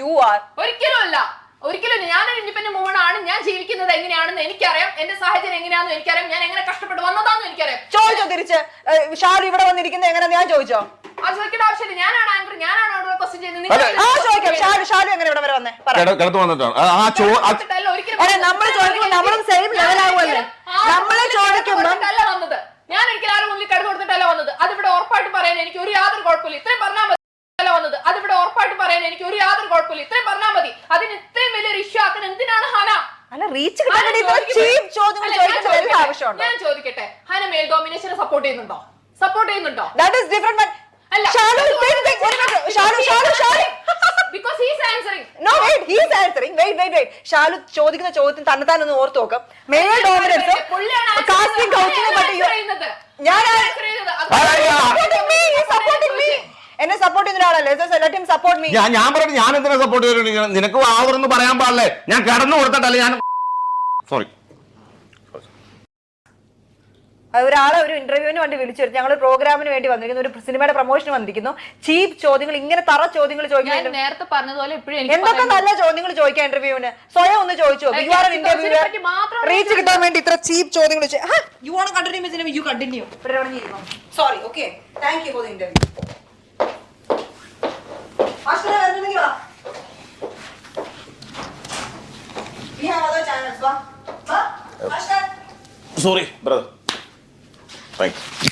you are. ഒരിക്കലും ഞാനൊരു independent woman ആണ്. ഞാൻ ജീവിക്കുന്നത് എങ്ങനെയാണെന്ന് എനിക്കറിയാം. എന്റെ സാഹചര്യം എങ്ങനെയാണെന്ന് എനിക്കറിയാം. ഞാൻ എങ്ങനെ കഷ്ടപ്പെട്ട് വന്നതാണെന്ന് എനിക്കറിയാം. ചോദിച്ചോ തിരിച്ച്? ഷാലു ഇവിടെ വന്നിരിക്കുന്നത് എങ്ങനെ ഞാൻ ചോദിച്ചോ? അത് ചോദിക്കേണ്ട ആവശ്യമില്ല. ഞാനാണ് ആങ്കർ, ഞാനാണ് അവിടെ ക്വസ്റ്റ്യൻ ചെയ്യുന്നത്. ഷാലു എങ്ങനെ ഇവിടെ വരെ വന്നേ? നമ്മൾ ചോദിക്കുമ്പോൾ നമ്മളും സെയിം ലെവലാകുമല്ലേ? നമ്മളെ ചോദിക്കുമ്പോൾ വന്നത് ഞാൻ ഒരിക്കലും ആരും മുന്നിൽ കട കൊടുത്തിട്ടല്ല വന്നത്. അതിവിടെ ഉറപ്പായിട്ട് പറയാൻ എനിക്ക് ഒരു യാതൊരു കുഴപ്പമില്ല. ഇത്രയും പറഞ്ഞാൽ മതി. വന്നത് അതിവിടെ ഉറപ്പായിട്ട് പറയാൻ എനിക്ക് ഒരു യാതൊരു കുഴപ്പമില്ല. ഇത്രയും പറഞ്ഞാൽ മതി. അതിന് ഇത്രയും വലിയൊരു ഇഷ്യൂ ആക്കാൻ എന്തിനാണ് ഹന? ഞാൻ ചോദിക്കട്ടെ, ഹന മെയിൽ ഡോമിനേഷനെ സപ്പോർട്ട് ചെയ്യുന്നുണ്ടോ? Because he's answering. No, wait, he's answering. Wait. Shalu ചോദിക്കുന്ന ചോദ്യത്തിന് തന്നെത്താൻ ഒന്ന് ഓർത്ത് നോക്കാം. മെയിൽ ഡോമിനൻസ് കാസ്റ്റിംഗ് കൗച്ചിനെ പറ്റി എന്നെ സപ്പോർട്ട് ചെയ്യുന്ന ഒരാളല്ലേ? Let him support me. ഞാൻ പറഞ്ഞു, ഞാൻ എന്തിനാ സപ്പോർട്ട് ചെയ്തിട്ടുണ്ടെങ്കിൽ നിനക്ക് ആവറൊന്നും പറയാൻ പാടില്ലേ? ഞാൻ കടന്നു കൊടുത്തിട്ടല്ലേ ഞാൻ. സോറി, ഒരാളെ ഒരു ഇന്റർവ്യൂവിന് വേണ്ടി വിളിച്ചു വരുത്തി. ഞങ്ങൾ പ്രോഗ്രാമിന് വേണ്ടി വന്നിരിക്കുന്നു, ഒരു സിനിമയുടെ പ്രൊമോഷന് വന്നിരിക്കുന്നു. ചീപ്പ് ചോദ്യങ്ങൾ, ഇങ്ങനെ തറ ചോദ്യങ്ങൾ ചോദിക്കാൻ നേരത്തെ പറഞ്ഞതുപോലെ എന്തൊക്കെ നല്ല ചോദ്യങ്ങൾ ചോദിക്കാം ഇന്റർവ്യൂവിന്? സ്വയം ഒന്ന് ചോദിച്ചു. യു ആർ ഇന്റർവ്യൂ റീച്ച് കിട്ടാൻ വേണ്ടി ഇത്ര ചീപ്പ് ചോദ്യങ്ങൾ. You want continue miss you continue. Sorry, okay, thank you for the interview. We have other channels, sorry brother. Thanks.